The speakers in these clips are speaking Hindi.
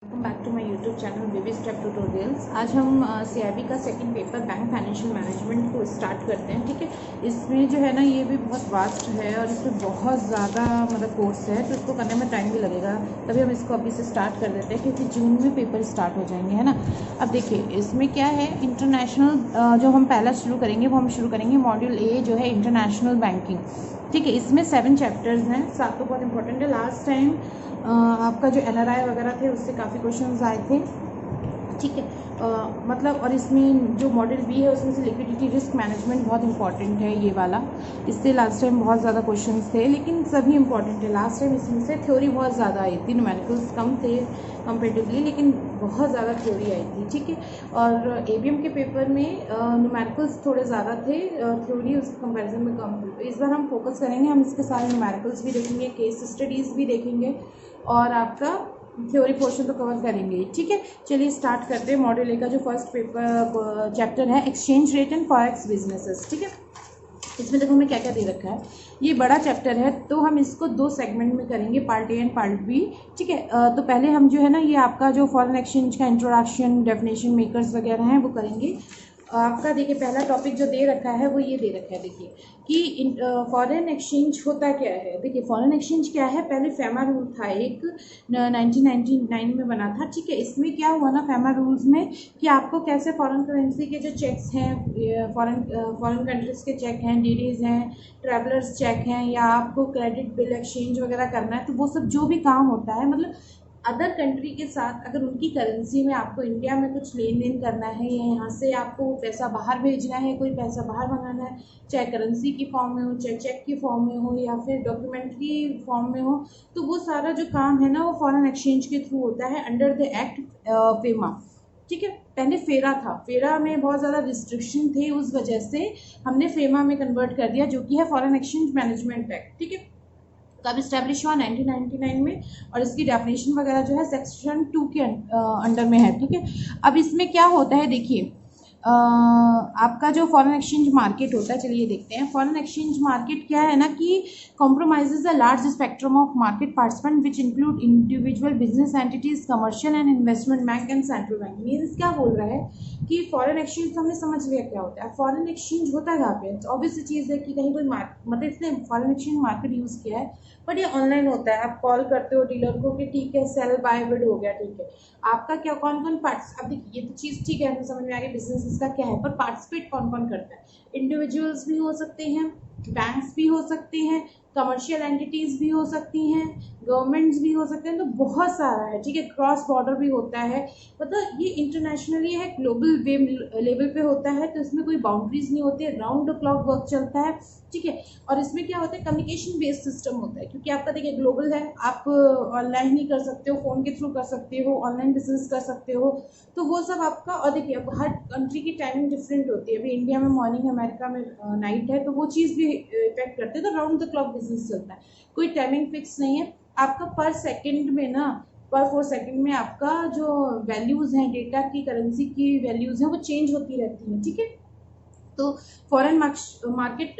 Welcome back to my YouTube channel baby step tutorials. आज हम सीआईबी का second paper bank financial management को स्टार्ट करते हैं। ठीक है, इसमें जो है ना ये भी बहुत वास्ट है और इसमें बहुत ज़्यादा मतलब कोर्स है, तो इसको करने में टाइम भी लगेगा। तभी हम इसको अभी से स्टार्ट कर देते हैं क्योंकि जून में पेपर स्टार्ट हो जाएंगे, है ना। अब देखिए इसमें क्या है, इंटरनेशनल जो हम पहला शुरू करेंगे वो हम शुरू करेंगे मॉड्यूल ए जो है इंटरनेशनल बैंकिंग। ठीक है, इसमें 7 चैप्टर्स हैं, सातों बहुत इंपॉर्टेंट है। लास्ट टाइम आपका जो एनआरआई वगैरह थे उससे काफ़ी क्वेश्चंस आए थे। ठीक है, मतलब और इसमें जो मॉडल बी है उसमें से लिक्विडिटी रिस्क मैनेजमेंट बहुत इंपॉर्टेंट है ये वाला। इससे लास्ट टाइम बहुत ज़्यादा क्वेश्चंस थे लेकिन सभी इंपॉर्टेंट है। लास्ट टाइम इसमें से थ्योरी बहुत ज़्यादा आई थी, न्यूमेरिकल्स कम थे कंपेरेटिवली, लेकिन बहुत ज़्यादा थ्योरी आई थी। ठीक है, और एबीएम के पेपर में न्यूमेरिकल्स थोड़े ज़्यादा थे, थ्योरी उस कंपेरिजन में कम थी। तो इस बार हम फोकस करेंगे, हम इसके सारे न्यूमेरिकल्स भी देखेंगे, केस स्टडीज़ भी देखेंगे और आपका थ्योरी पोर्शन तो कवर करेंगे। ठीक है, चलिए स्टार्ट करते हैं। मॉड्यूल ए का जो फर्स्ट पेपर चैप्टर है exchange rate and forex businesses. ठीक है, इसमें देखो हमें क्या क्या दे रखा है। ये बड़ा चैप्टर है तो हम इसको 2 सेगमेंट में करेंगे, part A and part B. ठीक है, तो पहले हम जो है ना ये आपका जो फॉरेन एक्सचेंज का इंट्रोडक्शन, डेफिनेशन, मेकर्स वगैरह हैं वो करेंगे। आपका देखिए पहला टॉपिक जो दे रखा है वो ये दे रखा है, देखिए कि फॉरेन एक्सचेंज होता क्या है। देखिए फॉरेन एक्सचेंज क्या है, पहले फेमा रूल था एक 1999 में बना था। ठीक है, इसमें क्या हुआ ना फेमा रूल्स में कि आपको कैसे फॉरेन करेंसी के जो चेक्स हैं, फॉरेन कंट्रीज के चेक हैं, डीडीज हैं, ट्रैवलर्स चेक हैं, या आपको क्रेडिट बिल एक्सचेंज वगैरह करना है, तो वो सब जो भी काम होता है मतलब अदर कंट्री के साथ अगर उनकी करेंसी में आपको इंडिया में कुछ लेन देन करना है या यहाँ से आपको पैसा बाहर भेजना है, कोई पैसा बाहर मंगाना है, चाहे करेंसी की फॉर्म में हो, चाहे चेक की फॉर्म में हो या फिर डॉक्यूमेंट्री फॉर्म में हो, तो वो सारा जो काम है ना वो फॉरेन एक्सचेंज के थ्रू होता है अंडर द एक्ट फेमा। ठीक है, पहले फेरा था, फेरा में बहुत ज़्यादा रिस्ट्रिक्शन थे, उस वजह से हमने फेमा में कन्वर्ट कर दिया जो कि है फॉरेन एक्सचेंज मैनेजमेंट एक्ट। ठीक है, कब इस्टेब्लिश हुआ 1999 में, और इसकी डेफिनेशन वगैरह जो है सेक्शन 2 के अंडर में है। ठीक है, अब इसमें क्या होता है, देखिए आपका जो फॉरेन एक्सचेंज मार्केट होता है, चलिए देखते हैं। फॉरेन एक्सचेंज मार्केट क्या है ना कि compromises a large spectrum of market participants which include individual business entities, commercial and investment bank and central bank। Means क्या बोल रहा है कि फॉरेन एक्सचेंज तो हमने समझ लिया क्या होता है। फॉरेन एक्सचेंज होता है कहाँ पे, ऑब्वियस चीज़ है कि कहीं कोई मतलब इसने फॉरेन एक्सचेंज मार्केट यूज़ किया है, बट ये ऑनलाइन होता है। आप कॉल करते हो डीलर को कि ठीक है सेल बाय बिड हो गया, ठीक है आपका क्या कौन कौन पार्ट्स। अब देखिए ये तो चीज़ ठीक है, हमें समझ में आ गई बिजनेस इसका क्या है, पर पार्टिसिपेट कौन कौन करता है। इंडिविजुअल्स भी हो सकते हैं, बैंक्स भी हो सकते हैं, कमर्शियल एंटिटीज़ भी हो सकती हैं, गवर्नमेंट्स भी हो सकते हैं, तो बहुत सारा है। ठीक है, क्रॉस बॉर्डर भी होता है, मतलब ये इंटरनेशनली है, ग्लोबल लेवल पे होता है, तो इसमें कोई बाउंड्रीज नहीं होती है, राउंड द क्लॉक वर्क चलता है। ठीक है, और इसमें क्या होता है कम्युनिकेशन बेस्ड सिस्टम होता है, क्योंकि आपका देखिए ग्लोबल है, आप ऑनलाइन ही कर सकते हो, फ़ोन के थ्रू कर सकते हो, ऑनलाइन बिजनेस कर सकते हो, तो वो सब आपका। और देखिए अब हर कंट्री की टाइमिंग डिफरेंट होती है, अभी इंडिया में मॉर्निंग है, अमेरिका में नाइट है, तो वो चीज़ भी इफेक्ट करते हैं, तो राउंड द क्लॉक बिजनेस चलता है, कोई टाइमिंग फिक्स नहीं है। आपका पर सेकेंड में ना, पर 4 सेकेंड में आपका जो वैल्यूज़ हैं, डेटा की करेंसी की वैल्यूज़ हैं वो चेंज होती रहती हैं। ठीक है, तो फॉरेन मार्केट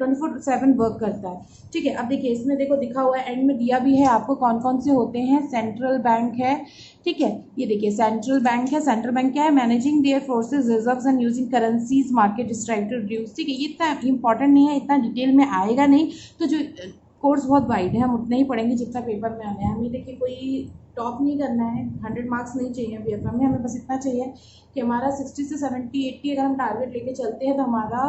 24/7 वर्क करता है। ठीक है, अब देखिए इसमें देखो दिखा हुआ है, एंड में दिया भी है आपको कौन कौन से होते हैं। सेंट्रल बैंक है, ठीक है, ये देखिए सेंट्रल बैंक है। सेंट्रल बैंक क्या है, managing there forces reserves and using currencies market strike to reduce. ठीक है, ये इतना इंपॉर्टेंट नहीं है, इतना डिटेल में आएगा नहीं, तो जो कोर्स बहुत वाइड है, हम उतना ही पढ़ेंगे जितना पेपर में आना है। हमें देखिए कोई टॉप नहीं करना है, 100 मार्क्स नहीं चाहिए पेपर में, हमें बस इतना चाहिए कि हमारा 60 से 70 80 अगर हम टारगेट लेके चलते हैं तो हमारा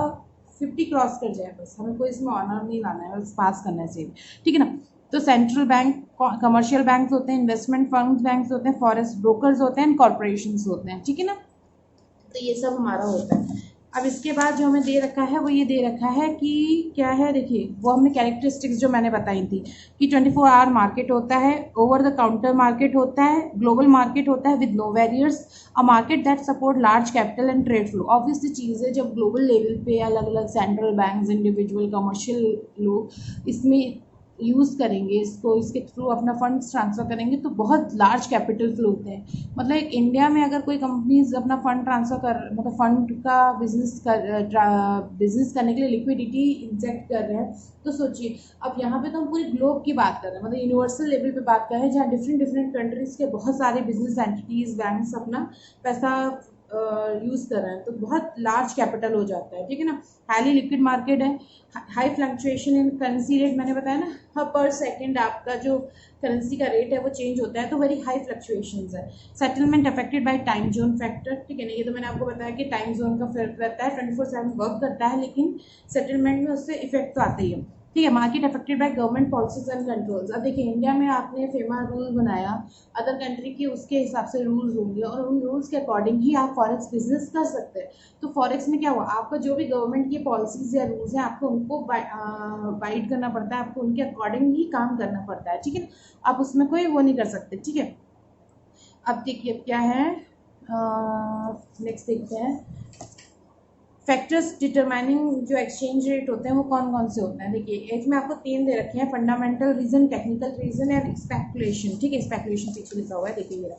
50 क्रॉस कर जाए, बस हमें कोई इसमें ऑनर नहीं लाना है, बस पास करना चाहिए। ठीक है ना, तो सेंट्रल बैंक, कमर्शियल बैंक होते हैं, इन्वेस्टमेंट फंड बैंक होते हैं, फॉरेस्ट ब्रोकर्स होते हैं, कॉर्पोरेशन होते हैं। ठीक है ना, तो ये सब हमारा होता है। अब इसके बाद जो हमें दे रखा है वो ये दे रखा है कि क्या है, देखिए वो हमने कैरेक्टरिस्टिक्स जो मैंने बताई थी कि 24 आवर मार्केट होता है, ओवर द काउंटर मार्केट होता है, ग्लोबल मार्केट होता है with no barriers, a market that support large capital and trade flow. Obviously चीज़ है, जब ग्लोबल लेवल पे अलग अलग सेंट्रल बैंक्स, इंडिविजुअल, कमर्शियल लोग इसमें यूज़ करेंगे इसको, इसके थ्रू अपना फंड्स ट्रांसफ़र करेंगे तो बहुत लार्ज कैपिटल फ्लो होते हैं। मतलब एक इंडिया में अगर कोई कंपनीज अपना फंड ट्रांसफ़र कर, मतलब फंड का बिजनेस करने के लिए लिक्विडिटी इंजेक्ट कर रहे हैं, तो सोचिए अब यहाँ पे तो हम पूरी ग्लोब की बात कर रहे हैं, मतलब यूनिवर्सल लेवल पे बात कर रहे हैं, जहाँ डिफरेंट डिफरेंट कंट्रीज़ के बहुत सारे बिजनेस एंटिटीज़ बैंक्स अपना पैसा यूज़ कर रहे हैं, तो बहुत लार्ज कैपिटल हो जाता है, ठीक है ना। हाईली लिक्विड मार्केट है, high fluctuation in currency rate, मैंने बताया ना, हर पर सेकंड आपका जो करेंसी का रेट है वो चेंज होता है, तो वेरी हाई फ्लक्चुएशंस है। Settlement affected by time zone factor, ठीक है ना, ये तो मैंने आपको बताया कि टाइम जोन का फर्क रहता है, 24/7 वर्क करता है, लेकिन सेटलमेंट में उससे इफेक्ट तो आता ही है, ठीक है। Market affected by government policies and controls, अब देखिए इंडिया में आपने फेमा रूल बनाया, अदर कंट्री के उसके हिसाब से रूल्स होंगे और उन रूल्स के अकॉर्डिंग ही आप फॉरेक्स बिजनेस कर सकते हैं। तो फॉरेक्स में क्या हुआ, आपका जो भी गवर्नमेंट की पॉलिसीज या रूल्स हैं आपको उनको बाइट करना पड़ता है, आपको उनके अकॉर्डिंग ही काम करना पड़ता है, ठीक है। आप उसमें कोई वो नहीं कर सकते, ठीक है। अब देखिए क्या है, नेक्स्ट देखते हैं, फैक्टर्स डिटरमाइनिंग जो एक्सचेंज रेट होते हैं वो कौन कौन से होते हैं। देखिए इसमें आपको 3 दे रखे हैं, fundamental reason, technical reason and speculation, ठीक है। स्पेकुलेशन पीछे लिखा हुआ है, देखिए मेरा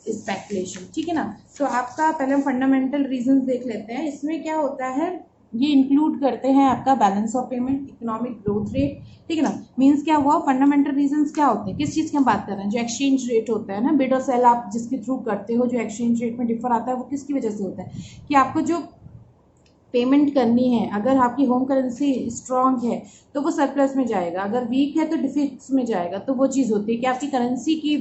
स्पेकुलेशन, ठीक है ना। तो आपका पहले हम फंडामेंटल रीजन देख लेते हैं। इसमें क्या होता है, ये इंक्लूड करते हैं आपका balance of payment, economic growth rate, ठीक है ना। मीन्स क्या हुआ, फंडामेंटल रीजंस क्या होते हैं, किस चीज़ की हम बात कर रहे हैं, जो एक्सचेंज रेट होता है ना, बिड और सेल आप जिसके थ्रू करते हो, जो एक्सचेंज रेट में डिफर आता है वो किसकी वजह से होता है, कि आपको जो पेमेंट करनी है, अगर आपकी होम करेंसी स्ट्रांग है तो वो सरप्लस में जाएगा, अगर वीक है तो डिफिक्स में जाएगा, तो वो चीज़ होती है कि आपकी करेंसी की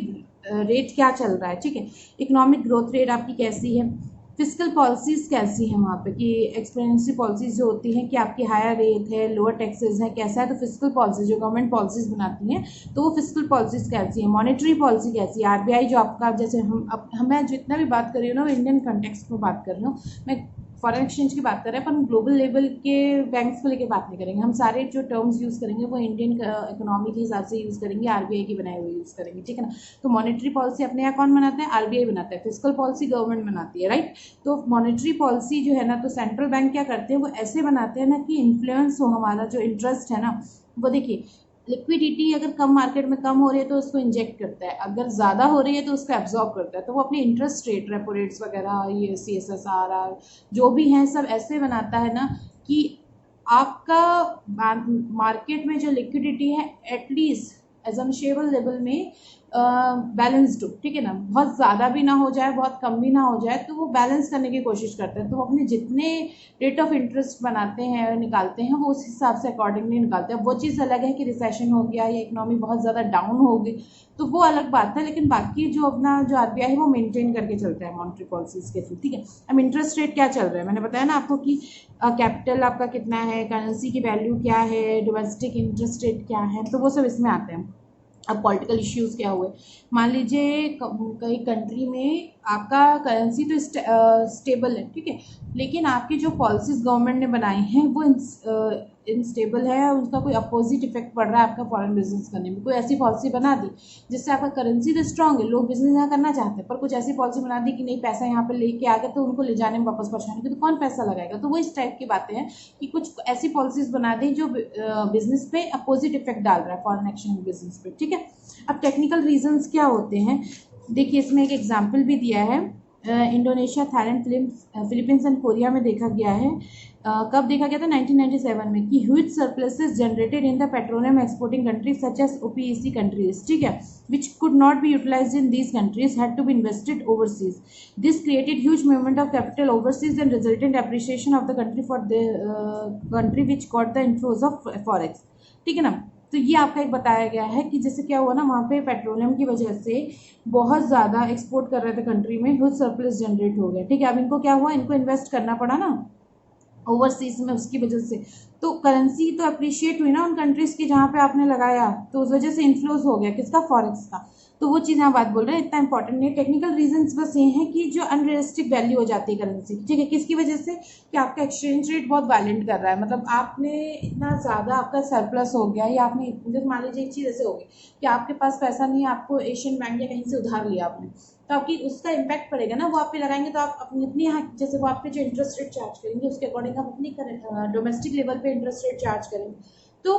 रेट क्या चल रहा है, ठीक है। इकोनॉमिक ग्रोथ रेट आपकी कैसी है, फिजिकल पॉलिसीज कैसी है वहाँ पे, कि एक्सपेंसिव पॉलिसीज जो होती हैं कि आपकी हायर रेट है, लोअर टैक्सेस है, कैसा है, तो फिजिकल पॉलिसीज जो गवर्नमेंट पॉलिसीज बनाती हैं तो वो फिजिकल पॉलिसीज कैसी है, मॉनेटरी पॉलिसी कैसी है, आरबीआई जो आपका, जैसे मैं जितना भी बात कर रही हूँ ना वो इंडियन कंटेक्स्ट में बात कर रही हूँ, मैं फॉरेन एक्सचेंज की बात कर रहे हैं, पर हम ग्लोबल लेवल के बैंक्स को लेकर बात नहीं करेंगे, हम सारे जो टर्म्स यूज़ करेंगे वो इंडियन इकोनॉमी के हिसाब से यूज़ करेंगे, आरबीआई की बनाए हुए यूज़ करेंगे, ठीक है ना। तो मॉनेटरी पॉलिसी अपने यहाँ कौन बनाता है, आरबीआई बनाता है, फिजिकल पॉलिसी गवर्नमेंट बनाती है, राइट। तो मॉनेटरी पॉलिसी जो है ना, तो सेंट्रल बैंक क्या करते हैं, वो ऐसे बनाते हैं ना कि इन्फ्लुएंस हो हमारा जो इंटरेस्ट है ना, वो देखिए लिक्विडिटी अगर कम मार्केट में कम हो रही है तो उसको इंजेक्ट करता है, अगर ज़्यादा हो रही है तो उसको एब्जॉर्ब करता है, तो वो अपने इंटरेस्ट रेट, रेपो रेट्स वगैरह, ये CSSR जो भी हैं सब ऐसे बनाता है ना कि आपका मार्केट में जो लिक्विडिटी है एटलीस्ट एजम्शेबल लेवल में बैलेंस्ड हो, ठीक है ना, बहुत ज़्यादा भी ना हो जाए बहुत कम भी ना हो जाए, तो वो बैलेंस करने की कोशिश करते हैं, तो वो अपने जितने रेट ऑफ इंटरेस्ट बनाते हैं निकालते हैं वो उस हिसाब से अकॉर्डिंगली निकालते हैं। वो चीज़ अलग है कि रिसेशन हो गया या इकोनॉमी बहुत ज़्यादा डाउन हो गई तो वो अलग बात है, लेकिन बाकी जो अपना जो आरबीआई है वो मेंटेन करके चलता है मॉनेटरी पॉलिसीज के थ्रू, ठीक है। अब इंटरेस्ट रेट क्या चल रहा है, मैंने बताया ना आपको कि कैपिटल आपका कितना है, करेंसी की वैल्यू क्या है, डोमेस्टिक इंटरेस्ट रेट क्या है, तो वो सब इसमें आते हैं। अब पॉलिटिकल इश्यूज क्या हुए, मान लीजिए कई कंट्री में आपका करेंसी तो स्टेबल है, ठीक है, लेकिन आपकी जो पॉलिसीज गवर्नमेंट ने बनाई हैं वो इनस्टेबल है, उनका कोई अपोजिट इफेक्ट पड़ रहा है आपका फॉरेन बिजनेस करने में, कोई ऐसी पॉलिसी बना दी जिससे आपका करेंसी तो स्ट्रांग है, लोग बिजनेस यहाँ करना चाहते हैं, पर कुछ ऐसी पॉलिसी बना दी कि नहीं पैसा यहाँ पे लेके आ गए तो उनको ले जाने में वापस परेशानी होगी, तो कौन पैसा लगाएगा, तो वो इस टाइप की बातें हैं कि कुछ ऐसी पॉलिसीज बना दी जो बिजनेस पे अपोजिट इफेक्ट डाल रहा है, फॉरेन एक्सचेंज बिजनेस पे, ठीक है। अब टेक्निकल रीजंस क्या होते हैं, देखिए इसमें एक एग्जाम्पल भी दिया है, Indonesia, Thailand, Philippines and Korea में देखा गया है, कब देखा गया था 1997 में, कि huge surpluses generated in the petroleum exporting countries such as OPEC countries, ठीक है, which could not be utilized in these countries had to be invested overseas. This created huge movement of capital overseas and resultant appreciation of the country for the country which got the inflows of forex, ठीक है ना। तो ये आपका एक बताया गया है कि जैसे क्या हुआ ना, वहाँ पे पेट्रोलियम की वजह से बहुत ज़्यादा एक्सपोर्ट कर रहे थे कंट्री में, ह्यूज सरप्लस जनरेट हो गया, ठीक है। अब इनको क्या हुआ, इनको इन्वेस्ट करना पड़ा ना ओवरसीज में, उसकी वजह से तो करेंसी तो अप्रिशिएट हुई ना उन कंट्रीज की जहाँ पे आपने लगाया, तो उस वजह से इन्फ्लोज हो गया किसका, फॉरेक्स का, तो वो चीज़ यहाँ बात बोल रहे हैं, इतना इंपॉर्टेंट नहीं। टेक्निकल रीजंस बस ये हैं कि जो अनरियलिस्टिक वैल्यू हो जाती है करेंसी, ठीक है, किसकी वजह से, कि आपका एक्सचेंज रेट बहुत वायलेंट कर रहा है, मतलब आपने इतना ज़्यादा आपका सरप्लस हो गया, या आपने जैसे मान लीजिए एक चीज़ ऐसे होगी कि आपके पास पैसा नहीं है, आपको एशियन बैंक या कहीं से उधार लिया आपने, तो आपकी उसका इम्पैक्ट पड़ेगा ना, वो आप पे लगाएंगे तो आप अपनी यहाँ जैसे वो आप पे जो इंटरेस्ट रेट चार्ज करेंगे उसके अकॉर्डिंग आप अपनी डोमेस्टिक लेवल पे इंटरेस्ट रेट चार्ज करेंगे, तो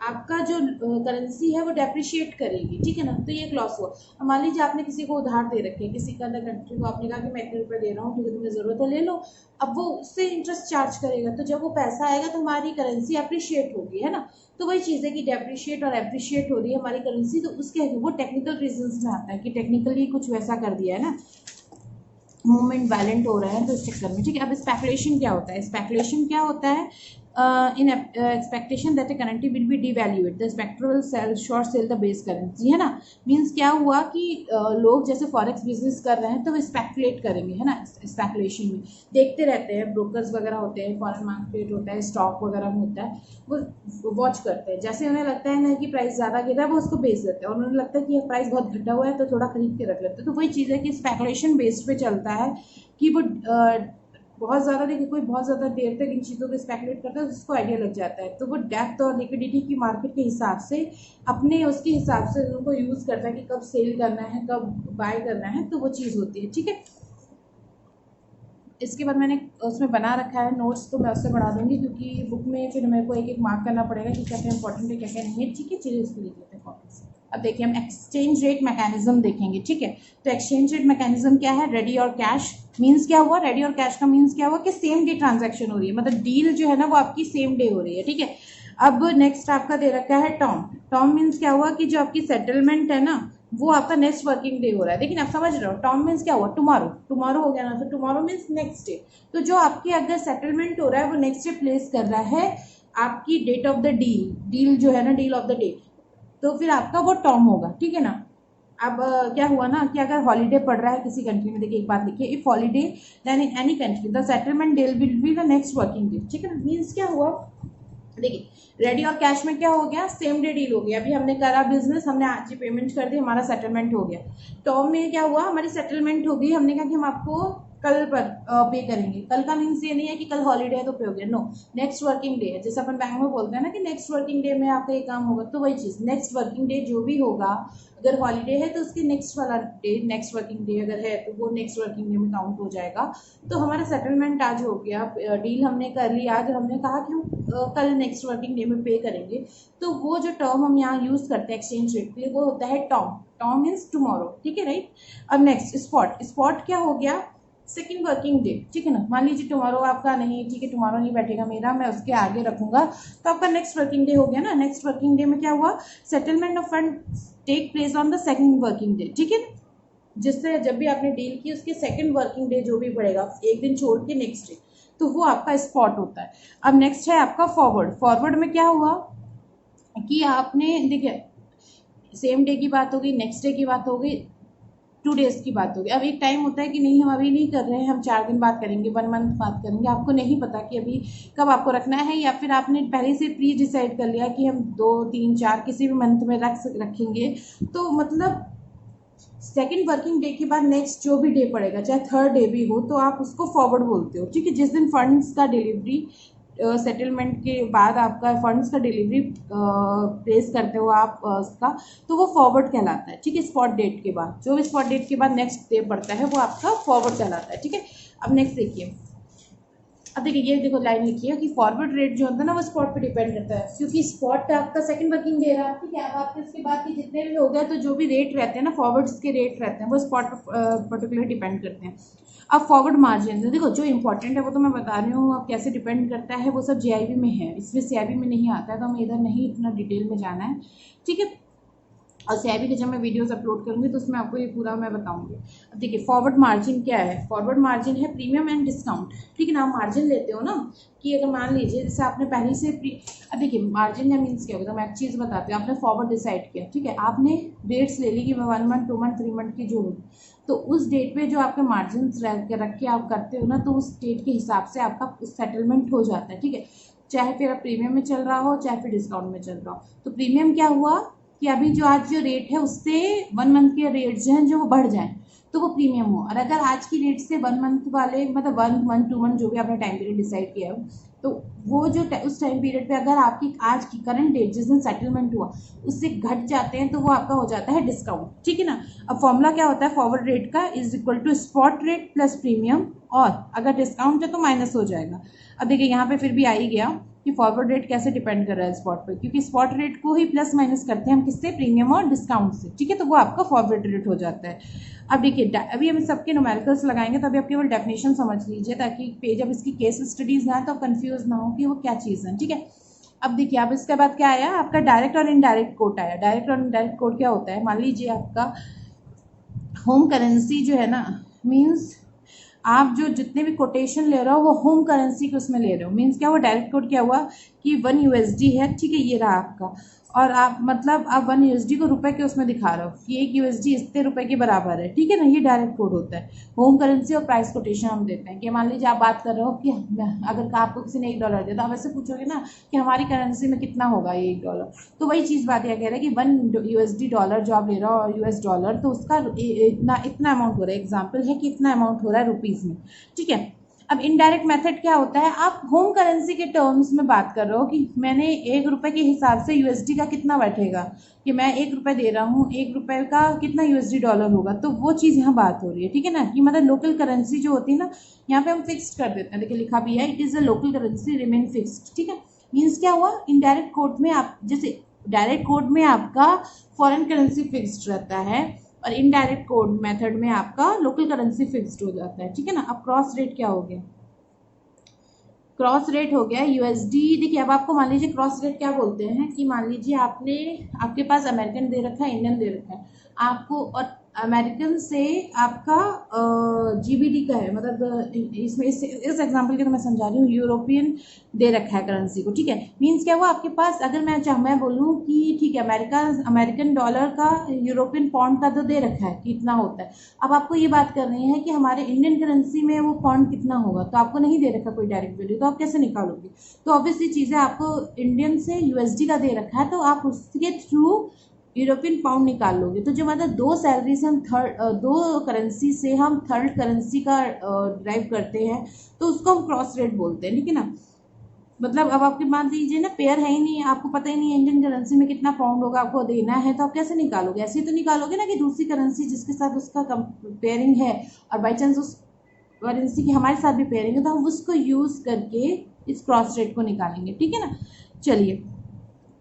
आपका जो करेंसी है वो डेप्रिशिएट करेगी, ठीक है ना। तो ये एक लॉस हुआ। अब मान लीजिए आपने किसी को उधार दे रखे हैं, किसी का अदर कंट्री को, आपने कहा कि मैं इतने रुपए दे रहा हूँ, ठीक है, तुम्हें ज़रूरत है ले लो। अब वो उससे इंटरेस्ट चार्ज करेगा, तो जब वो पैसा आएगा तो हमारी करेंसी अप्रिशिएट होगी, है ना। तो वही चीज़ है कि डेप्रिशिएट और एप्रिशिएट हो रही है हमारी करेंसी, तो उसके वो टेक्निकल रीजंस में आता है कि टेक्निकली कुछ वैसा कर दिया है ना, मूवमेंट वैलेंट हो रहा है तो इस चक्कर में, ठीक है। अब स्पेकुलेशन क्या होता है? स्पेकुलेशन क्या होता है? In expectation that currency will be devaluate the spectral sell short sell the base currency, है ना। मींस क्या हुआ कि लोग जैसे फॉरेक्स बिजनेस कर रहे हैं तो वो स्पेकुलेट करेंगे, है ना। स्पेकुलेशन में देखते रहते हैं, ब्रोकर्स वगैरह होते हैं, फॉरेन मार्केट होता है, स्टॉक वगैरह में होता है, वो वॉच करते हैं। जैसे उन्हें लगता है ना कि प्राइस ज़्यादा गिर रहा है, वो उसको बेच देते हैं, और उन्हें लगता है कि ये प्राइस बहुत घटा हुआ है तो थोड़ा खरीद के रख लेते हैं। तो वही चीज़ है कि स्पेकुलेशन बेस्ड पे चलता है कि वो बहुत ज़्यादा, देखिए कोई बहुत ज़्यादा देर तक इन चीज़ों को स्पेकुलेट करता है तो उसको आइडिया लग जाता है, तो वो डेप्थ और लिक्विडिटी की मार्केट के हिसाब से अपने उसके हिसाब से उनको यूज़ करता है कि कब सेल करना है, कब बाय करना है, तो वो चीज़ होती है, ठीक है। इसके बाद मैंने उसमें बना रखा है नोट्स, तो मैं उससे बढ़ा दूंगी क्योंकि बुक में फिर मेरे को एक एक मार्क करना पड़ेगा कि क्या क्या इंपॉर्टेंट है, क्या क्या नहीं है, ठीक है। चलिए उसको लिख लेते हैं कॉपी से। अब देखिए हम एक्सचेंज रेट मैकेनिज्म देखेंगे, ठीक है। तो एक्सचेंज रेट मैकेनिज्म क्या है? रेडी और कैश मीन्स क्या हुआ? रेडी और कैश का मीन्स क्या हुआ कि सेम डे ट्रांजैक्शन हो रही है, मतलब डील जो है ना वो आपकी सेम डे हो रही है, ठीक है। अब नेक्स्ट आपका दे रखा है टर्म। टर्म मीन्स क्या हुआ कि जो आपकी सेटलमेंट है ना वो आपका नेक्स्ट वर्किंग डे हो रहा है। लेकिन आप समझ रहे हो, टर्म मीन्स क्या हुआ? टुमारो, टुमारो हो गया ना, तो टुमारो मीन्स नेक्स्ट डे। तो जो आपकी अगर सेटलमेंट हो रहा है वो नेक्स्ट डे प्लेस कर रहा है आपकी date of the deal, deal जो है ना, डील ऑफ द डे, तो फिर आपका वो टर्म होगा, ठीक है ना। अब क्या हुआ ना कि अगर हॉलीडे पड़ रहा है किसी कंट्री में, देखिए एक बात लिखिए, if holiday then in any country the settlement day will be the next working day, ठीक है ना। मीन्स क्या हुआ, देखिए रेडी और कैश में क्या हो गया? सेम डे डील हो गया। अभी हमने करा बिजनेस, हमने आज ही पेमेंट कर दी, हमारा सेटलमेंट हो गया। टर्म में क्या हुआ? हमारी सेटलमेंट हो गई, हमने कहा कि हम आपको कल पर पे करेंगे। कल का मीन्स ये नहीं है कि कल हॉलीडे है तो पे हो गया, नो, नेक्स्ट वर्किंग डे है। जैसे अपन बैंक में बोलते हैं ना कि नेक्स्ट वर्किंग डे में आपका ये काम होगा, तो वही चीज़ नेक्स्ट वर्किंग डे जो भी होगा, अगर हॉलीडे है तो उसके नेक्स्ट वाला डे नेक्स्ट वर्किंग डे अगर है तो वो नेक्स्ट वर्किंग डे में काउंट हो जाएगा। तो हमारा सेटलमेंट आज हो गया, डील हमने कर ली आज, हमने कहा कि हम कल नेक्स्ट वर्किंग डे में पे करेंगे। तो वो जो टर्म हम यहाँ यूज़ करते हैं एक्सचेंज रेट के लिए वो होता है टर्म। टर्म मीन्स टुमारो, ठीक है, राइट। अब नेक्स्ट स्पॉट। स्पॉट क्या हो गया? सेकेंड वर्किंग डे, ठीक है ना। मान लीजिए टुमारो आपका नहीं, ठीक है, टुमारो नहीं बैठेगा मेरा, मैं उसके आगे रखूंगा, तो आपका नेक्स्ट वर्किंग डे हो गया ना। नेक्स्ट वर्किंग डे में क्या हुआ? Settlement of fund take place on the second working day, ठीक है। जिससे जब भी आपने डील की उसके सेकेंड वर्किंग डे जो भी पड़ेगा, एक दिन छोड़ के नेक्स्ट डे, तो वो आपका स्पॉट होता है। अब नेक्स्ट है आपका फॉरवर्ड। फॉरवर्ड में क्या हुआ कि आपने, देखिए सेम डे की बात होगी, नेक्स्ट डे की बात होगी, 2 डेज की बात होगी। अब एक टाइम होता है कि नहीं हम अभी नहीं कर रहे हैं, हम 4 दिन बाद करेंगे, 1 मंथ बाद करेंगे, आपको नहीं पता कि अभी कब आपको रखना है, या फिर आपने पहले से प्री डिसाइड कर लिया कि हम 2 3 4 किसी भी मंथ में रखेंगे। तो मतलब सेकेंड वर्किंग डे के बाद नेक्स्ट जो भी डे पड़ेगा, चाहे थर्ड डे भी हो, तो आप उसको फॉरवर्ड बोलते हो, ठीक है। जिस दिन फंड्स का डिलीवरी सेटलमेंट के बाद आपका फंड्स का डिलीवरी प्लेस करते हो आप उसका, तो वो फॉरवर्ड कहलाता है, ठीक है। स्पॉट डेट के बाद, जो भी स्पॉट डेट के बाद नेक्स्ट डे पड़ता है वो आपका फॉरवर्ड कहलाता है, ठीक है। अब नेक्स्ट देखिए, अब देखिए ये देखो लाइन लिखी है कि फॉरवर्ड रेट जो होता है ना वो स्पॉट पे डिपेंड करता है, क्योंकि स्पॉट आपका सेकंड वर्किंग डे रहा, ठीक है। अब आपके इसके बाद की जितने भी हो गए, तो जो भी रेट रहते हैं ना फॉरवर्ड्स के रेट रहते हैं वो स्पॉट पर पर्टिकुलर डिपेंड करते हैं। अब फॉरवर्ड मार्जिन देखो, जो इंपॉर्टेंट है वो तो मैं बता रही हूँ, अब कैसे डिपेंड करता है वो सब जीआईबी में है, इसमें सीआईबी में नहीं आता है, तो हमें इधर नहीं इतना डिटेल में जाना है, ठीक है। और सीआईबी के जब मैं वीडियोस अपलोड करूंगी तो उसमें आपको ये पूरा मैं बताऊंगी। अब देखिए फॉरवर्ड मार्जिन क्या है? फॉरवर्ड मार्जिन है प्रीमियम एंड डिस्काउंट, ठीक है ना। आप मार्जिन लेते हो ना कि अगर मान लीजिए जैसे आपने पहले से अब देखिए मार्जिन या मीन्स क्या होता है, मैं एक चीज़ बताती हूँ। आपने फॉरवर्ड डिसाइड किया, ठीक है, आपने डेट्स ले ली कि 1 मंथ 2 मंथ 3 मंथ की जो होगी, तो उस डेट पे जो आपके मार्जिन रख के आप करते हो ना, तो उस डेट के हिसाब से आपका सेटलमेंट हो जाता है, ठीक है। चाहे फिर आप प्रीमियम में चल रहा हो, चाहे फिर डिस्काउंट में चल रहा हो। तो प्रीमियम क्या हुआ कि अभी जो आज जो रेट है उससे 1 मंथ के रेट जो हैं जो वो बढ़ जाएं, तो वो प्रीमियम हो। और अगर आज की रेट से 1 मंथ वाले, मतलब 1 मंथ 2 मंथ जो भी आपने टाइम पीरियड डिसाइड किया है, तो वो जो उस टाइम पीरियड पे अगर आपकी आज की करंट डेट जिस दिन सेटलमेंट हुआ उससे घट जाते हैं तो वो आपका हो जाता है डिस्काउंट, ठीक है ना। अब फॉर्मूला क्या होता है फॉरवर्ड रेट का, is equal to spot rate plus premium, और अगर डिस्काउंट है तो माइनस हो जाएगा। अब देखिए यहाँ पे फिर भी आ ही गया कि फॉरवर्ड रेट कैसे डिपेंड कर रहा है स्पॉट पे, क्योंकि स्पॉट रेट को ही प्लस माइनस करते हैं हम किससे, प्रीमियम और डिस्काउंट से, ठीक है, तो वो आपका फॉरवर्ड रेट हो जाता है। अब देखिए अभी हम सबके न्यूमेरिकल्स लगाएंगे तो अभी आप केवल डेफिनेशन समझ लीजिए ताकि जब इसकी केस स्टडीज ना तो कंफ्यूज ना हो कि वो क्या चीज़ है, ठीक है। अब देखिए अब इसके बाद क्या आया, आपका डायरेक्ट और इनडायरेक्ट कोट आया। डायरेक्ट और इनडायरेक्ट कोट क्या होता है, मान लीजिए आपका होम करेंसी जो है ना, मीन्स आप जो जितने भी कोटेशन ले रहे हो वो होम करेंसी के उसमें ले रहे हो, मीन्स क्या हुआ, डायरेक्ट कोड क्या हुआ कि 1 USD है, ठीक है, ये रहा आपका, और आप मतलब आप 1 USD को रुपए के उसमें दिखा रहे हो कि 1 USD इतने रुपए के बराबर है, ठीक है ना, ये डायरेक्ट कोड होता है। होम करेंसी और प्राइस कोटेशन हम देते हैं कि मान लीजिए आप बात कर रहे हो कि अगर आपको किसी ने $1 दिया तो आप ऐसे पूछोगे ना कि हमारी करेंसी में कितना होगा ये $1, तो वही चीज़ बात यह कह रहा है कि 1 USD डॉलर जो आप ले रहे हो US डॉलर, तो उसका इतना अमाउंट हो रहा है, एग्जाम्पल है कि इतना अमाउंट हो रहा है रुपीज़ में, ठीक है। अब इनडायरेक्ट मेथड क्या होता है, आप होम करेंसी के टर्म्स में बात कर रहे हो कि मैंने ₹1 के हिसाब से USD का कितना बैठेगा, कि मैं ₹1 दे रहा हूँ, ₹1 का कितना USD डॉलर होगा, तो वो चीज़ यहाँ बात हो रही है, ठीक है ना, कि मतलब लोकल करेंसी जो होती है ना, यहाँ पे हम फिक्स्ड कर देते हैं, देखिए लिखा भी है, it is a local currency remain fixed, ठीक है। मीन्स क्या हुआ, इनडायरेक्ट कोड में आप जैसे डायरेक्ट कोड में आपका फॉरेन करेंसी फिक्स्ड रहता है और इनडायरेक्ट कोड मेथड में आपका लोकल करेंसी फिक्स्ड हो जाता है, ठीक है ना। अब क्रॉस रेट क्या हो गया, क्रॉस रेट हो गया USD। देखिए अब आपको मान लीजिए क्रॉस रेट क्या बोलते हैं कि मान लीजिए आपके पास अमेरिकन दे रखा है, इंडियन दे रखा है आपको, और अमेरिकन से आपका GBD का है, मतलब इसमें इस एग्जांपल के तो मैं समझा रही हूँ, यूरोपियन दे रखा है करेंसी को, ठीक है। मीन्स क्या हुआ आपके पास, अगर मैं बोलूँ कि ठीक है अमेरिकन डॉलर का यूरोपियन पाउंड का तो दे रखा है कि इतना होता है, अब आपको ये बात करनी है कि हमारे इंडियन करेंसी में वो पाउंड कितना होगा, तो आपको नहीं दे रखा कोई डायरेक्ट वैल्यू, तो आप कैसे निकालोगे, तो ऑब्वियसली चीज़ है, आपको इंडियन से USD का दे रखा है तो आप उसके थ्रू यूरोपियन पाउंड निकाल लोगे, तो जो मतलब दो सैलरी से हम दो करेंसी से हम थर्ड करेंसी का ड्राइव करते हैं तो उसको हम क्रॉस रेट बोलते हैं, ठीक है ना। मतलब अब आपके मान लीजिए ना पेयर है ही नहीं, आपको पता ही नहीं है इंडियन करेंसी में कितना पाउंड होगा, आपको देना है, तो आप कैसे निकालोगे, ऐसे ही तो निकालोगे ना कि दूसरी करेंसी जिसके साथ उसका पेयरिंग है और बाई चांस उस करेंसी की हमारे साथ भी पेयरिंग है तो हम उसको यूज़ करके इस क्रॉस रेट को निकालेंगे, ठीक है ना। चलिए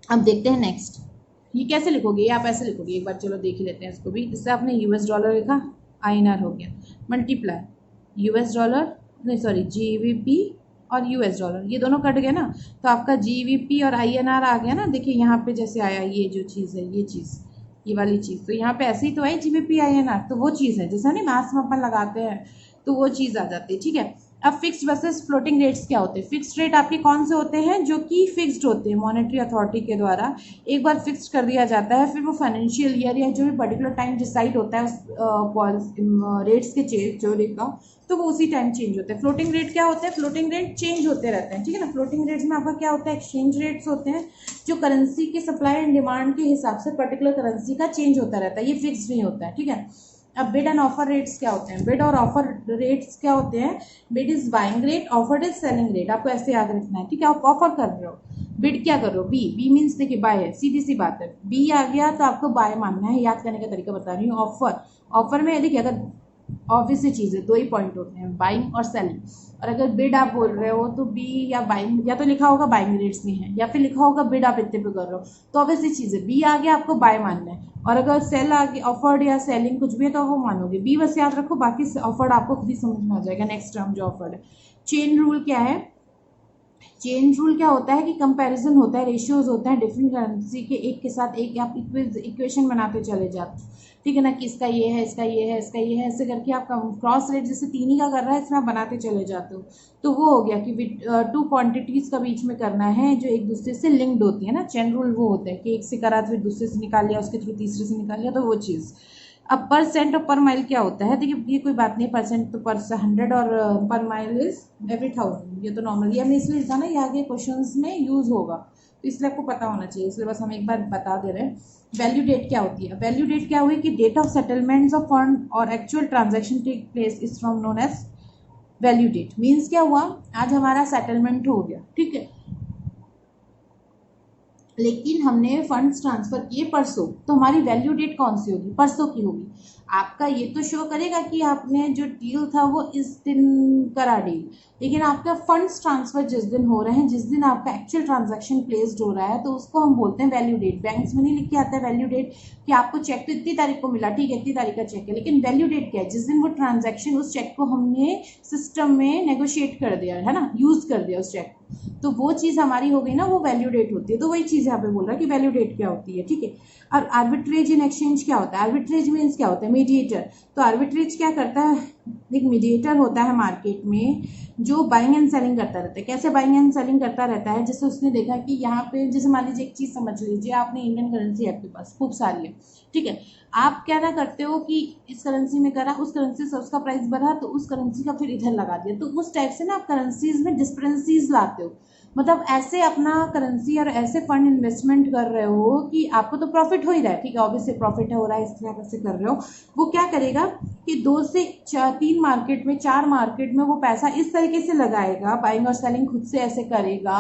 अब देखते हैं नेक्स्ट, ये कैसे लिखोगे, ये आप ऐसे लिखोगे, एक बार चलो देख ही लेते हैं इसको भी। इससे आपने US डॉलर लिखा, INR हो गया, मल्टीप्लाई US डॉलर नहीं सॉरी GBP और US डॉलर, ये दोनों कट गए ना, तो आपका GBP और INR आ गया ना। देखिए यहाँ पे जैसे आया ये जो चीज़ है, ये चीज़, ये वाली चीज़, तो यहाँ पे ऐसे ही तो आई GBP INR, तो वो चीज़ है जैसे नहीं मैथ्स में अपन लगाते हैं, तो वो चीज़ आ जाती है, ठीक है। अब फिक्स्ड वर्सेस फ्लोटिंग रेट्स क्या होते हैं, फिक्स्ड रेट आपके कौन से होते हैं, जो कि फिक्स्ड होते हैं मॉनेटरी अथॉरिटी के द्वारा, एक बार फिक्स्ड कर दिया जाता है, फिर वो फाइनेंशियल ईयर या जो भी पर्टिकुलर टाइम डिसाइड होता है उस रेट्स के चेंज होने का, तो वो उसी टाइम चेंज होते हैं। फ्लोटिंग रेट क्या होता है, फ्लोटिंग रेट चेंज होते रहते हैं, ठीक है ना। फ्लोटिंग रेट्स में आपका क्या होता है, एक्सचेंज रेट्स होते हैं जो करेंसी के सप्लाई एंड डिमांड के हिसाब से पर्टिकुलर करेंसी का चेंज होता रहता है, ये फिक्स्ड नहीं होता है, ठीक है। अब बिड एंड ऑफर रेट्स क्या होते हैं, बिड और ऑफर रेट्स क्या होते हैं, bid is buying rate, offer is selling rate, आपको ऐसे याद रखना है, ठीक है। आप ऑफर कर रहे हो, बिड क्या कर रहे हो, बी मीन्स देखिए बाय है, सीधी सी बात है, बी आ गया तो आपको बाय मानना है, याद करने का तरीका बता रही हूँ। ऑफर में देखिए अगर ऑब्वियस सी चीज़ है, दो ही पॉइंट होते हैं, बाइंग और सेलिंग, और अगर बिड आप बोल रहे हो तो बी या बाइंग, या तो लिखा होगा बाइंग रेट्स में है या फिर लिखा होगा बिड आप इतने पे कर रहे हो, तो ऑब्वियसली चीज़ है, बी आ गया आपको बाय मानना है, और अगर सेल आ गया, ऑफर्ड या सेलिंग कुछ भी है तो वो मानोगे, बी बस याद रखो, बाकी ऑफर्ड आपको खुद ही समझ में आ जाएगा। नेक्स्ट टर्म जो ऑफर्ड है, चेन रूल क्या है, चेन रूल क्या होता है कि कंपैरिजन होता है, रेशियोज होता है डिफरेंट करेंसी के, एक के साथ एक आप इक्वेशन बनाते चले जाते, ठीक है ना, कि इसका ये है, इसका ये है, इसका ये है, ऐसे करके आप क्रॉस रेट जैसे तीन ही का कर रहा है इसमें आप बनाते चले जाते हो, तो वो हो गया कि टू क्वांटिटीज का बीच में करना है जो एक दूसरे से लिंक्ड होती है ना। चेन रूल वो होता है कि एक से करा फिर दूसरे से निकाल लिया, उसके थ्रू तीसरे से निकाल लिया, तो वो चीज़। अब परसेंट और पर माइल क्या होता है, देखिए ये कोई बात नहीं, परसेंट तो पर 100 और पर माइल इज एवरी 1000, ये तो नॉर्मल, ये हमने इसलिए लिखा ना, ये आगे क्वेश्चंस में यूज होगा, तो इसलिए आपको पता होना चाहिए, इसलिए बस हम एक बार बता दे रहे हैं। वैल्यू डेट क्या होती है, वैल्यू डेट क्या हुई कि date of settlements of fund और actual transaction take place is from known as value date means क्या हुआ, आज हमारा सेटलमेंट हो गया, ठीक है, लेकिन हमने फंड्स ट्रांसफर किए परसों, तो हमारी वैल्यू डेट कौन सी होगी, परसों की होगी। आपका ये तो शो करेगा कि आपने जो डील था वो इस दिन करा डील, लेकिन आपका फंड्स ट्रांसफर जिस दिन हो रहे हैं, जिस दिन आपका एक्चुअल ट्रांजैक्शन प्लेस्ड हो रहा है, तो उसको हम बोलते हैं वैल्यू डेट। बैंक्स में नहीं लिख के आता है वैल्यू डेट कि आपको चेक तो इतनी तारीख को मिला, ठीक है, इतनी तारीख का चेक है, लेकिन वैल्यू डेट क्या है, जिस दिन वो ट्रांजैक्शन, उस चेक को हमने सिस्टम में नेगोशिएट कर दिया है ना, यूज कर दिया उस चेक, तो वो चीज हमारी हो गई ना, वो वैल्यू डेट होती है। तो वही चीज यहाँ पे बोल रहा है कि वैल्यू डेट क्या होती है, ठीक है। और आर्बिट्रेज इन एक्सचेंज क्या होता है, आर्बिट्रेज मीन्स क्या होता है, मीडिएटर। तो आर्बिट्रेज क्या करता है, एक मीडिएटर होता है मार्केट में जो बाइंग एंड सेलिंग करता रहता है। कैसे बाइंग एंड सेलिंग करता रहता है, जैसे उसने देखा कि यहाँ पे, जैसे मान लीजिए एक चीज समझ लीजिए, आपने इंडियन करेंसी आपके पास खूब सारी है, ठीक है, आप क्या ना करते हो कि इस करेंसी में करा, उस करेंसी से उसका प्राइस बढ़ा, तो उस करेंसी का फिर इधर लगा दिया, तो उस टाइप से ना आप करेंसीज में डिस्परेंसीज लाते हो, मतलब ऐसे अपना करेंसी और ऐसे फंड इन्वेस्टमेंट कर रहे हो कि आपको तो प्रॉफिट हो ही रहा है, ठीक है, ऑब्वियसली प्रॉफिट हो रहा है, इस तरह से कर रहे हो। वो क्या करेगा कि 2 से 3 मार्केट में, 4 मार्केट में वो पैसा इस तरीके से लगाएगा, बाइंग और सेलिंग खुद से ऐसे करेगा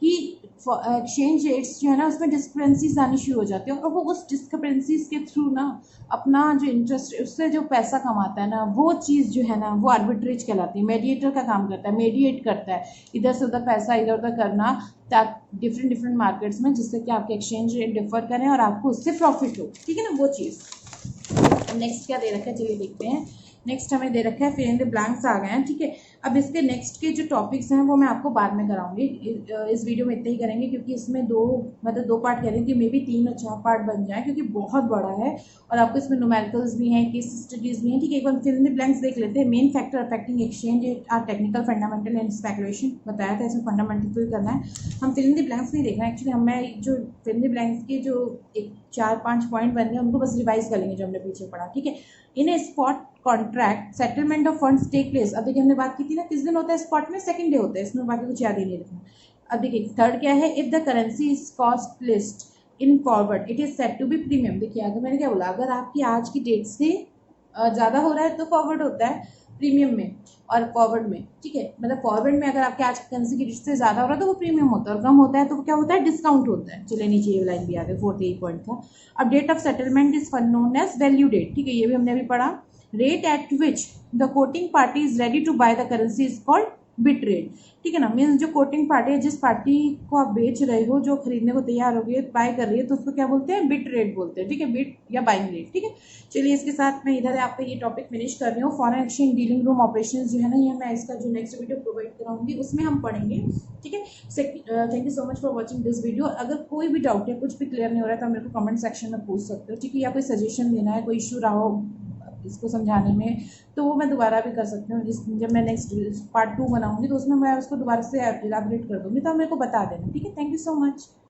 कि एक्सचेंज रेट्स जो है ना, उसमें डिस्क्रिपेंसीज आनी शुरू हो जाती है, और वो उस डिस्क्रिपेंसीज के थ्रू ना अपना जो इंटरेस्ट, उससे जो पैसा कमाता है ना, वो चीज़ जो है ना, वो आर्बिट्रेज कहलाती है। मेडिएटर का काम करता है, मेडिएट करता है, इधर से उधर पैसा इधर उधर करना, ताकि डिफरेंट डिफरेंट मार्केट्स में, जिससे कि आपके एक्सचेंज रेट डिफर करें और आपको उससे प्रॉफिट हो, ठीक है ना, वो चीज़। नेक्स्ट क्या दे रखा है, चलिए देखते हैं। नेक्स्ट हमें दे रखा है फिल इन द ब्लैंक्स आ गए हैं, ठीक है। अब इसके नेक्स्ट के जो टॉपिक्स हैं वो मैं आपको बाद में कराऊंगी, इस वीडियो में इतना ही करेंगे, क्योंकि इसमें दो पार्ट कह रही थी, मे बी 3 और 4 पार्ट बन जाए, क्योंकि बहुत बड़ा है, और आपको इसमें न्यूमेरिकल्स भी हैं, केस स्टडीज भी हैं, ठीक है। एक बार फिल इन द ब्लैंक्स देख लेते हैं। Main factor affecting exchange are technical, fundamental and speculation बताया था, इसमें फंडामेंटल फिल करना है, हम फिल इन द ब्लैंक्स नहीं देखना एक्चुअली। हमें जो फिल इन द ब्लैंक्स के जो 4-5 पॉइंट बन गए, उनको बस रिवाइज कर लेंगे जो हमने पीछे पढ़ा, ठीक है। In a spot contract settlement of funds take place. अब देखिए हमने बात की थी ना, किस दिन होता है स्पॉट में, सेकंड डे होता है, इसमें बाकी कुछ याद ही नहीं रखना। अब देखिए थर्ड क्या है, if the currency is cost list in forward it is set to be premium. देखिए अगर मैंने क्या बोला, अगर आपकी आज की डेट से ज़्यादा हो रहा है तो फॉरवर्ड होता है प्रीमियम में, और फॉरवर्ड में, ठीक है, मतलब फॉरवर्ड में अगर आपके आज की करेंसी की डेट से ज़्यादा हो रहा है तो वो प्रीमियम होता है, और कम होता है तो वो क्या होता है, डिस्काउंट होता है। चलिए नीचे ये लाइन भी आ गई, 4th पॉइंट था। अब date of settlement is known as value date, ठीक है, ये भी हमने अभी पढ़ा। Rate at which the quoting party is ready to buy the currency is called bid rate, ठीक है ना, मीन्स जो कोटिंग पार्टी है, जिस पार्टी को आप बेच रहे हो, जो खरीदने को तैयार हो गई है, बाय कर रही है, तो उसको क्या बोलते हैं, बिट रेट बोलते हैं, ठीक है, बिट या बाइंग रेट, ठीक है। चलिए इसके साथ मैं इधर आपका ये टॉपिक फिनिश कर रही हूँ। Foreign exchange dealing room operations जो है ना, ये मैं इसका जो नेक्स्ट वीडियो प्रोवाइड कराऊंगी, उसमें हम पढ़ेंगे, ठीक है। Thank you so much for watching this video. अगर कोई भी डाउट है, कुछ भी क्लियर नहीं हो रहा है, तो मेरे को कमेंट सेक्शन में पूछ सकते हो, ठीक है, या कोई सजेशन देना है, कोई इशू रहा हो इसको समझाने में, तो वो मैं दोबारा भी कर सकती हूँ। जब मैं नेक्स्ट पार्ट 2 बनाऊंगी तो उसमें मैं उसको दोबारा से इलाबोरेट कर दूंगी, तो आप मेरे को बता देना, ठीक है। Thank you so much.